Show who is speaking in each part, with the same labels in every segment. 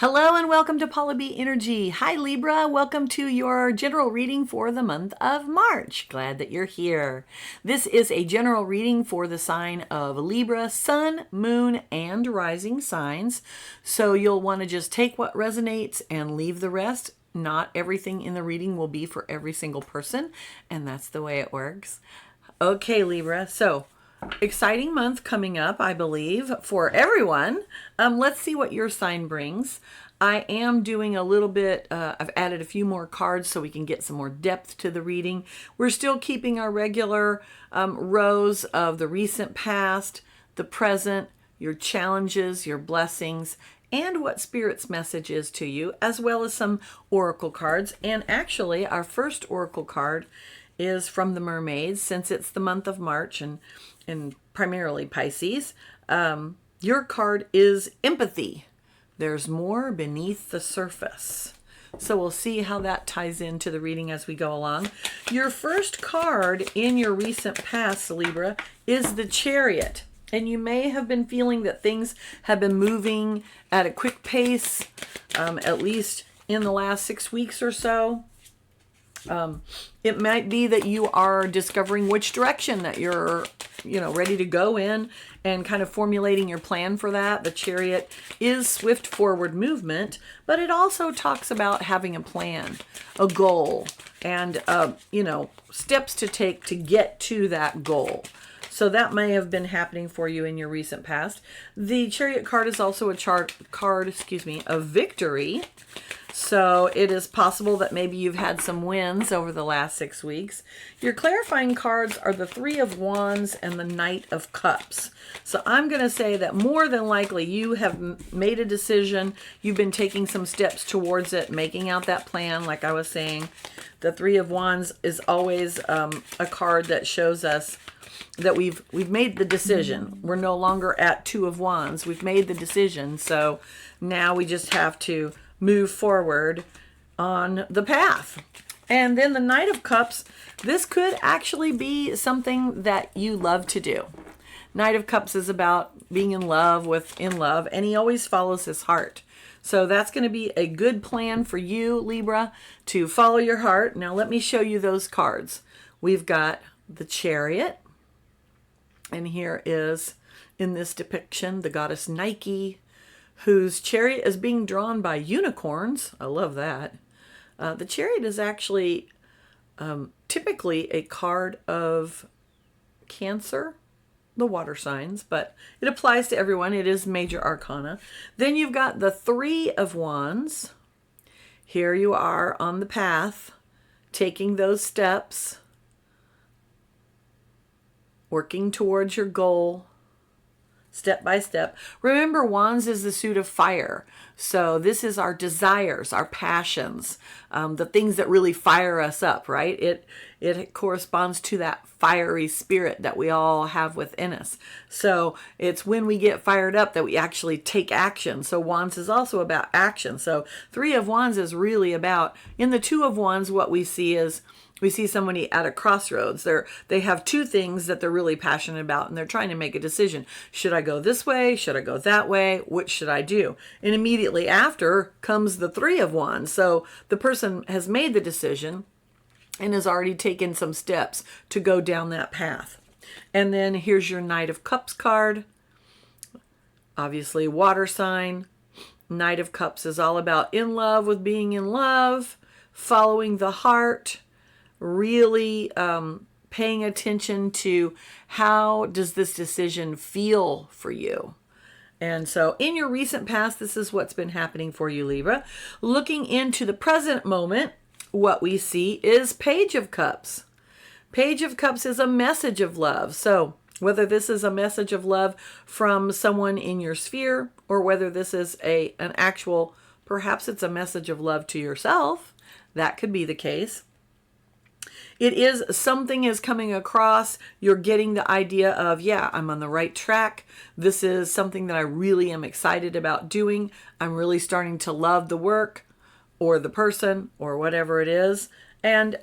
Speaker 1: Hello and welcome to Paula B Energy. Hi Libra, welcome to your general reading for the month of March. Glad that you're here. This is a general reading for the sign of Libra, sun, moon, and rising signs. So you'll want to just take what resonates and leave the rest. Not everything in the reading will be for every single person, and that's the way it works. Okay, Libra, so exciting month coming up, I believe, for everyone. Let's see what your sign brings. I am doing a little bit, I've added a few more cards so we can get some more depth to the reading. We're still keeping our regular rows of the recent past, the present, your challenges, your blessings, and what Spirit's message is to you, as well as some oracle cards. And actually, our first oracle card is from the mermaids, since it's the month of March and primarily Pisces. Your card is empathy. There's more beneath the surface. So we'll see how that ties into the reading as we go along. Your first card in your recent past, Libra, is the Chariot. And you may have been feeling that things have been moving at a quick pace, at least in the last 6 weeks or so. It might be that you are discovering which direction that you're, ready to go in and kind of formulating your plan for that. The Chariot is swift forward movement, but it also talks about having a plan, a goal, and, steps to take to get to that goal. So that may have been happening for you in your recent past. The Chariot card is also a card of victory. So it is possible that maybe you've had some wins over the last 6 weeks. Your clarifying cards are the Three of Wands and the Knight of Cups. So I'm going to say that more than likely you have made a decision. You've been taking some steps towards it, making out that plan, like I was saying. The Three of Wands is always a card that shows us that we've made the decision. We're no longer at Two of Wands. We've made the decision. So now we just have to move forward on the path. And then the Knight of Cups, this could actually be something that you love to do. Knight of Cups is about being in love, and he always follows his heart. So that's going to be a good plan for you, Libra, to follow your heart. Now let me show you those cards. We've got the Chariot, and here is, in this depiction, the goddess Nike, whose chariot is being drawn by unicorns. I love that. The Chariot is actually typically a card of Cancer, the water signs, but it applies to everyone. It is major arcana. Then you've got the Three of Wands. Here you are on the path, taking those steps, working towards your goal, step by step. Remember, Wands is the suit of fire. So this is our desires, our passions, the things that really fire us up, right? It corresponds to that fiery spirit that we all have within us. So it's when we get fired up that we actually take action. So Wands is also about action. So Three of Wands is really about, in the Two of Wands, what we see is, we see somebody at a crossroads. They have two things that they're really passionate about, and they're trying to make a decision. Should I go this way? Should I go that way? Which should I do? And immediately after comes the Three of Wands. So the person has made the decision and has already taken some steps to go down that path. And then here's your Knight of Cups card. Obviously, water sign. Knight of Cups is all about in love with being in love, following the heart, really paying attention to how does this decision feel for you. And so in your recent past, this is what's been happening for you, Libra. Looking into the present moment, what we see is Page of Cups. Page of Cups is a message of love. So whether this is a message of love from someone in your sphere, or whether this is an actual, perhaps it's a message of love to yourself, that could be the case. It is something is coming across. You're getting the idea of, yeah, I'm on the right track. This is something that I really am excited about doing. I'm really starting to love the work or the person or whatever it is. And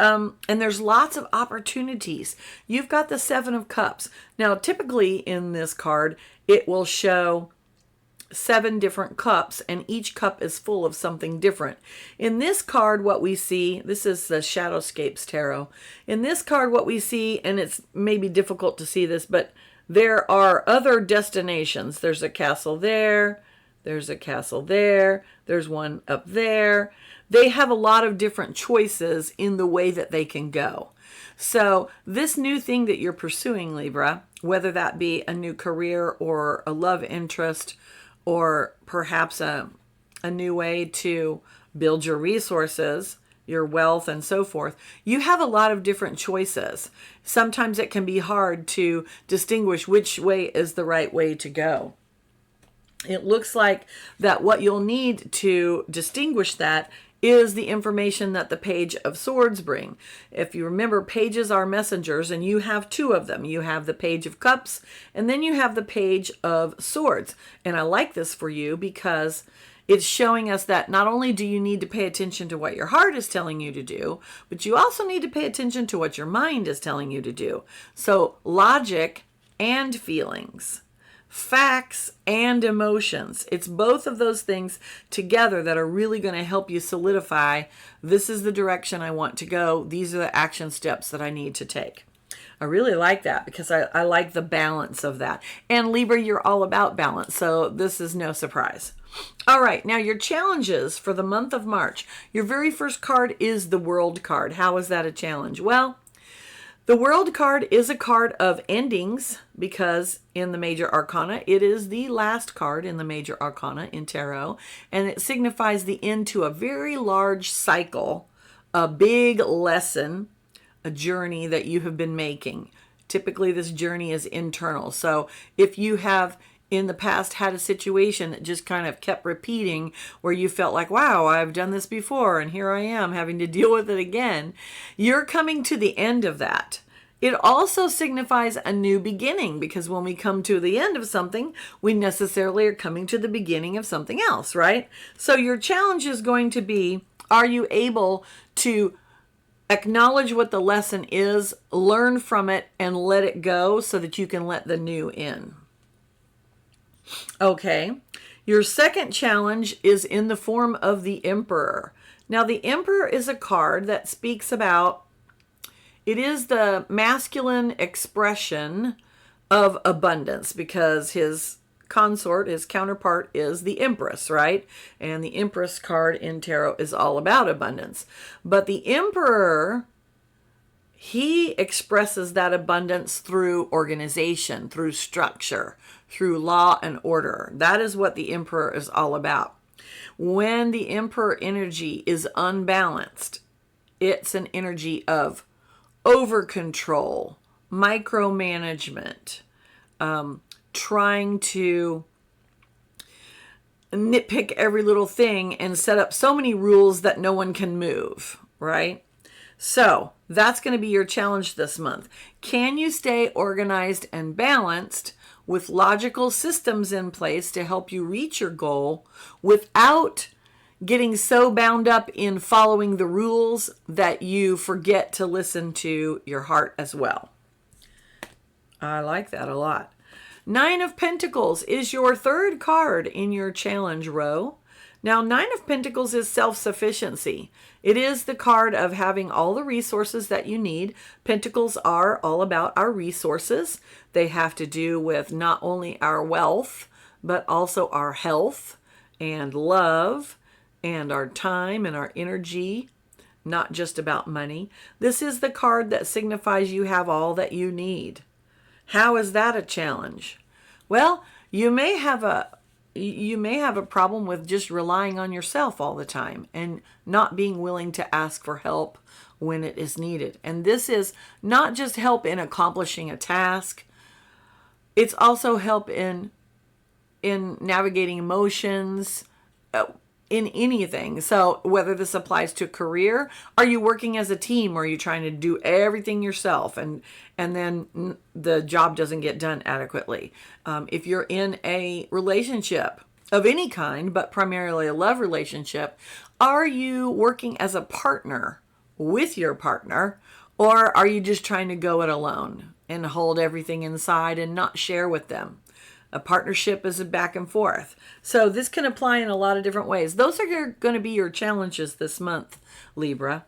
Speaker 1: there's lots of opportunities. You've got the Seven of Cups. Now, typically in this card, it will show 7 different cups, and each cup is full of something different. In this card, what we see, this is the Shadowscapes Tarot. In this card, what we see, and it's maybe difficult to see this, but there are other destinations. There's a castle there, there's a castle there, there's one up there. They have a lot of different choices in the way that they can go. So this new thing that you're pursuing, Libra, whether that be a new career or a love interest, or perhaps a new way to build your resources, your wealth, and so forth, you have a lot of different choices. Sometimes it can be hard to distinguish which way is the right way to go. It looks like that what you'll need to distinguish that is the information that the Page of Swords bring. If you remember, pages are messengers, and you have 2 of them. You have the Page of Cups, and then you have the Page of Swords. And I like this for you because it's showing us that not only do you need to pay attention to what your heart is telling you to do, but you also need to pay attention to what your mind is telling you to do. So logic and feelings, facts and emotions. It's both of those things together that are really going to help you solidify, this is the direction I want to go. These are the action steps that I need to take. I really like that because I like the balance of that. And Libra, you're all about balance, so this is no surprise. All right, now your challenges for the month of March. Your very first card is the World card. How is that a challenge? Well, the World card is a card of endings because in the Major Arcana, it is the last card in the Major Arcana in Tarot, and it signifies the end to a very large cycle, a big lesson, a journey that you have been making. Typically, this journey is internal. So if you have in the past had a situation that just kind of kept repeating where you felt like, wow, I've done this before and here I am having to deal with it again, you're coming to the end of that. It also signifies a new beginning because when we come to the end of something, we necessarily are coming to the beginning of something else, right? So your challenge is going to be, are you able to acknowledge what the lesson is, learn from it, and let it go so that you can let the new in? Okay, your second challenge is in the form of the Emperor. Now, the Emperor is a card that speaks about, it is the masculine expression of abundance because his consort, his counterpart, is the Empress, right? And the Empress card in Tarot is all about abundance. But the Emperor, he expresses that abundance through organization, through structure, through law and order. That is what the Emperor is all about. When the Emperor energy is unbalanced, it's an energy of over control, micromanagement, trying to nitpick every little thing and set up so many rules that no one can move, right? So that's going to be your challenge this month. Can you stay organized and balanced with logical systems in place to help you reach your goal without getting so bound up in following the rules that you forget to listen to your heart as well? I like that a lot. 9 of Pentacles is your third card in your challenge row. Now, 9 of Pentacles is self-sufficiency. It is the card of having all the resources that you need. Pentacles are all about our resources. They have to do with not only our wealth, but also our health and love and our time and our energy, not just about money. This is the card that signifies you have all that you need. How is that a challenge? Well, you may have a problem with just relying on yourself all the time and not being willing to ask for help when it is needed. And this is not just help in accomplishing a task. It's also help in navigating emotions, in anything. So whether this applies to career, are you working as a team or are you trying to do everything yourself and then the job doesn't get done adequately? If you're in a relationship of any kind, but primarily a love relationship, are you working as a partner with your partner, or are you just trying to go it alone and hold everything inside and not share with them? A partnership is a back and forth. So this can apply in a lot of different ways. Those are going to be your challenges this month, Libra.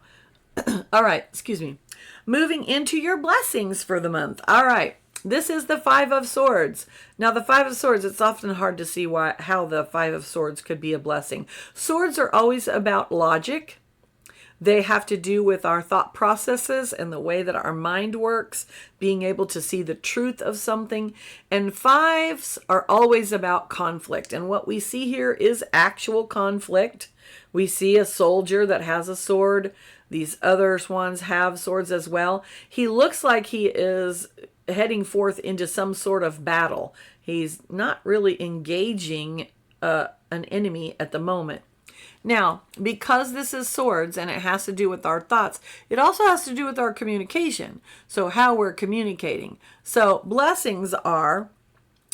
Speaker 1: All right, excuse me. Moving into your blessings for the month. All right, this is the Five of Swords. Now, the Five of Swords, it's often hard to see how the Five of Swords could be a blessing. Swords are always about logic. They have to do with our thought processes and the way that our mind works, being able to see the truth of something. And fives are always about conflict. And what we see here is actual conflict. We see a soldier that has a sword. These other ones have swords as well. He looks like he is heading forth into some sort of battle. He's not really engaging an enemy at the moment. Now, because this is swords and it has to do with our thoughts, it also has to do with our communication. So how we're communicating. So blessings are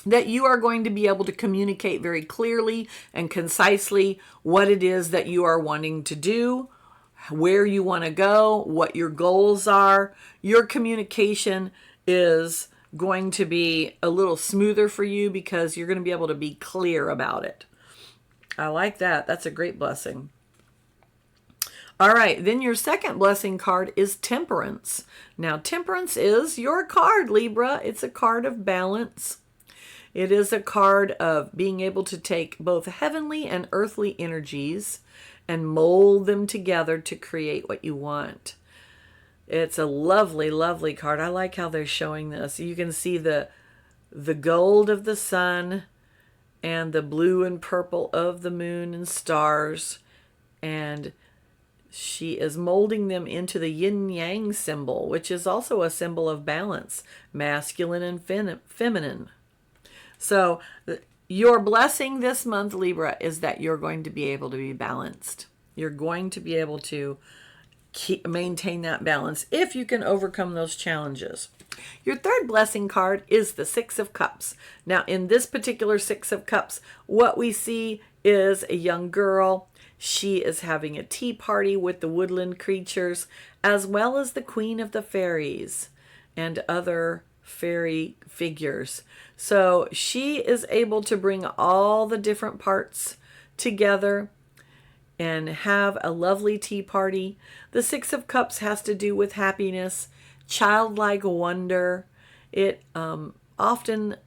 Speaker 1: that you are going to be able to communicate very clearly and concisely what it is that you are wanting to do, where you want to go, what your goals are. Your communication is going to be a little smoother for you because you're going to be able to be clear about it. I like that. That's a great blessing. All right, then your second blessing card is Temperance. Now, Temperance is your card, Libra. It's a card of balance. It is a card of being able to take both heavenly and earthly energies and mold them together to create what you want. It's a lovely, lovely card. I like how they're showing this. You can see the gold of the sun and the blue and purple of the moon and stars. And she is molding them into the yin-yang symbol, which is also a symbol of balance, masculine and feminine. So your blessing this month, Libra, is that you're going to be able to be balanced. You're going to be able to maintain that balance if you can overcome those challenges. Your third blessing card is the Six of Cups. Now, in this particular Six of Cups, what we see is a young girl. She is having a tea party with the woodland creatures, as well as the Queen of the Fairies and other fairy figures. So she is able to bring all the different parts together and have a lovely tea party. The Six of Cups has to do with happiness, childlike wonder. It often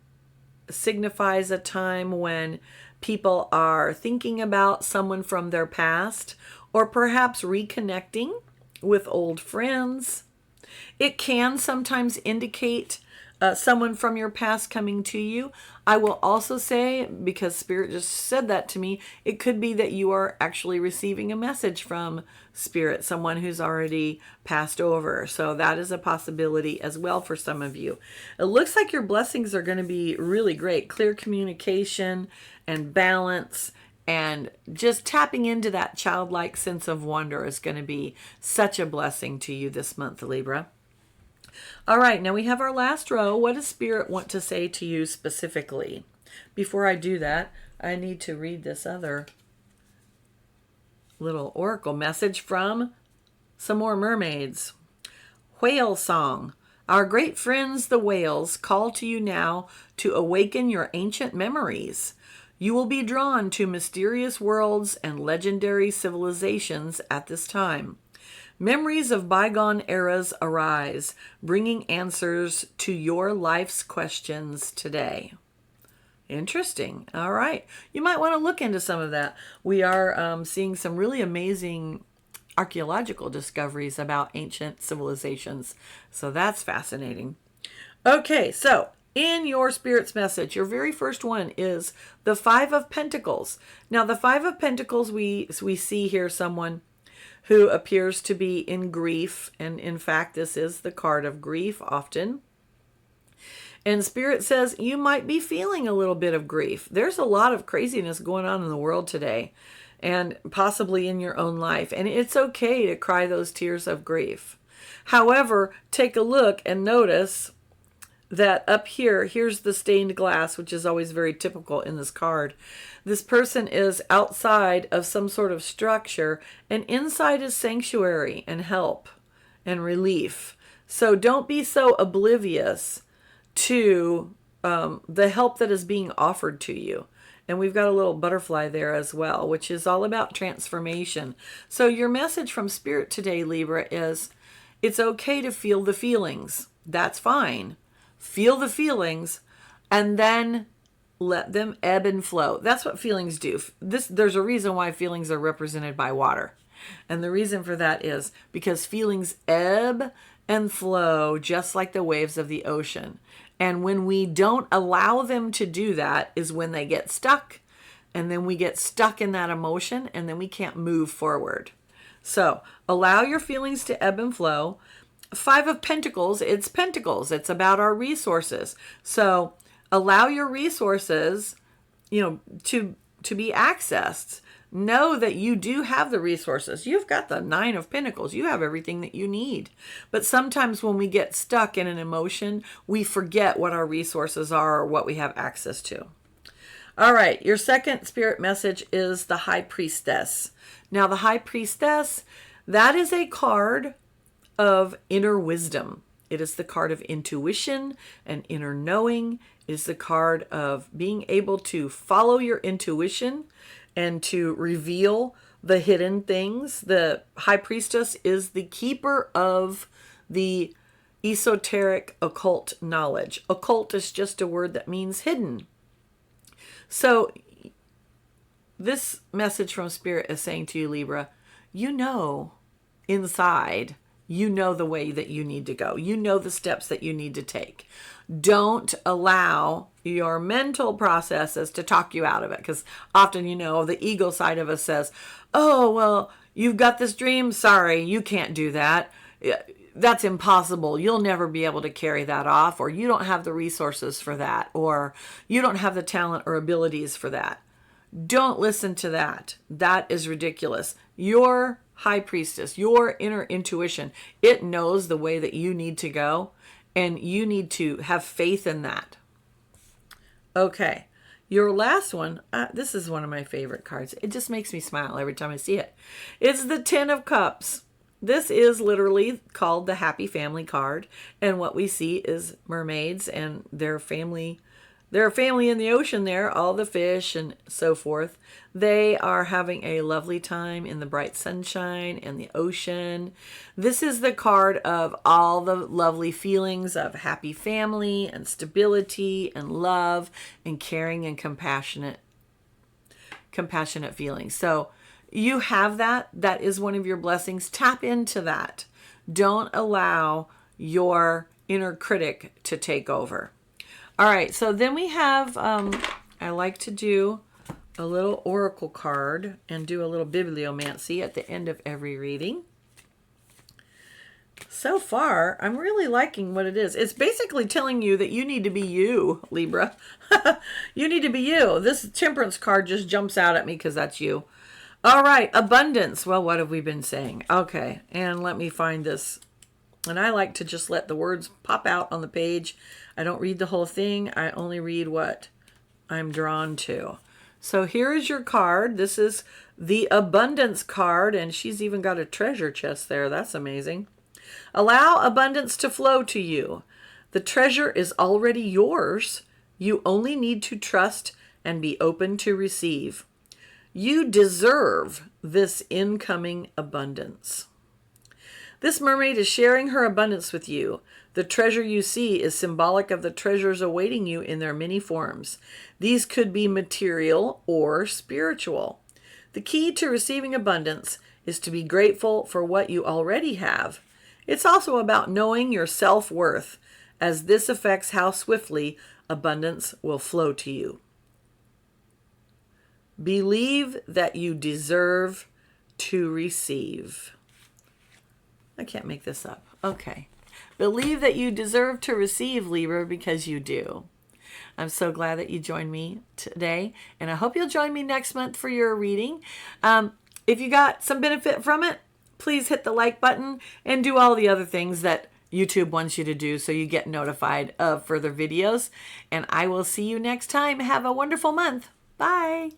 Speaker 1: signifies a time when people are thinking about someone from their past or perhaps reconnecting with old friends. It can sometimes indicate someone from your past coming to you. I will also say, because Spirit just said that to me, it could be that you are actually receiving a message from Spirit, someone who's already passed over. So that is a possibility as well for some of you. It looks like your blessings are going to be really great. Clear communication and balance, and just tapping into that childlike sense of wonder is going to be such a blessing to you this month, Libra. All right, now we have our last row. What does Spirit want to say to you specifically? Before I do that, I need to read this other little oracle message from some more mermaids. Whale song. Our great friends, the whales, call to you now to awaken your ancient memories. You will be drawn to mysterious worlds and legendary civilizations at this time. Memories of bygone eras arise, bringing answers to your life's questions today. Interesting. All right. You might want to look into some of that. We are seeing some really amazing archaeological discoveries about ancient civilizations. So that's fascinating. Okay, so in your Spirit's message, your very first one is the Five of Pentacles. Now, the Five of Pentacles, we see here someone who appears to be in grief. And in fact, this is the card of grief often. And Spirit says you might be feeling a little bit of grief. There's a lot of craziness going on in the world today, and possibly in your own life. And it's okay to cry those tears of grief. However, take a look and notice that up here, here's the stained glass, which is always very typical in this card. This person is outside of some sort of structure, and inside is sanctuary and help and relief. So don't be so oblivious to the help that is being offered to you. And we've got a little butterfly there as well, which is all about transformation. So your message from Spirit today, Libra, is it's okay to feel the feelings. That's fine. Feel the feelings and then let them ebb and flow. That's what feelings do. There's a reason why feelings are represented by water. And the reason for that is because feelings ebb and flow just like the waves of the ocean. And when we don't allow them to do that is when they get stuck. And then we get stuck in that emotion and then we can't move forward. So allow your feelings to ebb and flow. 5 of Pentacles, it's Pentacles. It's about our resources. So allow your resources, to be accessed. Know that you do have the resources. You've got the 9 of Pentacles. You have everything that you need. But sometimes when we get stuck in an emotion, we forget what our resources are or what we have access to. All right, your second spirit message is the High Priestess. Now, the High Priestess, that is a card of inner wisdom. It is the card of intuition and inner knowing. It is the card of being able to follow your intuition and to reveal the hidden things. The High Priestess is the keeper of the esoteric occult knowledge. Occult is just a word that means hidden. So this message from Spirit is saying to you, Libra, inside, the way that you need to go. The steps that you need to take. Don't allow your mental processes to talk you out of it. Because often, the ego side of us says, oh, well, you've got this dream. Sorry, you can't do that. That's impossible. You'll never be able to carry that off. Or you don't have the resources for that. Or you don't have the talent or abilities for that. Don't listen to that. That is ridiculous. Your High Priestess, your inner intuition, it knows the way that you need to go. And you need to have faith in that. Okay. Your last one, this is one of my favorite cards. It just makes me smile every time I see it. It's the 10 of Cups. This is literally called the Happy Family card. And what we see is mermaids and their family. Their family in the ocean there, all the fish and so forth. They are having a lovely time in the bright sunshine and the ocean. This is the card of all the lovely feelings of happy family and stability and love and caring and compassionate feelings. So you have that. That is one of your blessings. Tap into that. Don't allow your inner critic to take over. All right, so then we have, I like to do a little oracle card and do a little bibliomancy at the end of every reading. So far, I'm really liking what it is. It's basically telling you that you need to be you, Libra. You need to be you. This Temperance card just jumps out at me because that's you. All right, abundance. Well, what have we been saying? Okay, and let me find this. And I like to just let the words pop out on the page. I don't read the whole thing. I only read what I'm drawn to. So here is your card. This is the abundance card, and she's even got a treasure chest there. That's amazing. Allow abundance to flow to you. The treasure is already yours. You only need to trust and be open to receive. You deserve this incoming abundance. This mermaid is sharing her abundance with you. The treasure you see is symbolic of the treasures awaiting you in their many forms. These could be material or spiritual. The key to receiving abundance is to be grateful for what you already have. It's also about knowing your self-worth, as this affects how swiftly abundance will flow to you. Believe that you deserve to receive. I can't make this up. Okay. Believe that you deserve to receive, Libra, because you do. I'm so glad that you joined me today, and I hope you'll join me next month for your reading. If you got some benefit from it, please hit the like button and do all the other things that YouTube wants you to do so you get notified of further videos. And I will see you next time. Have a wonderful month. Bye.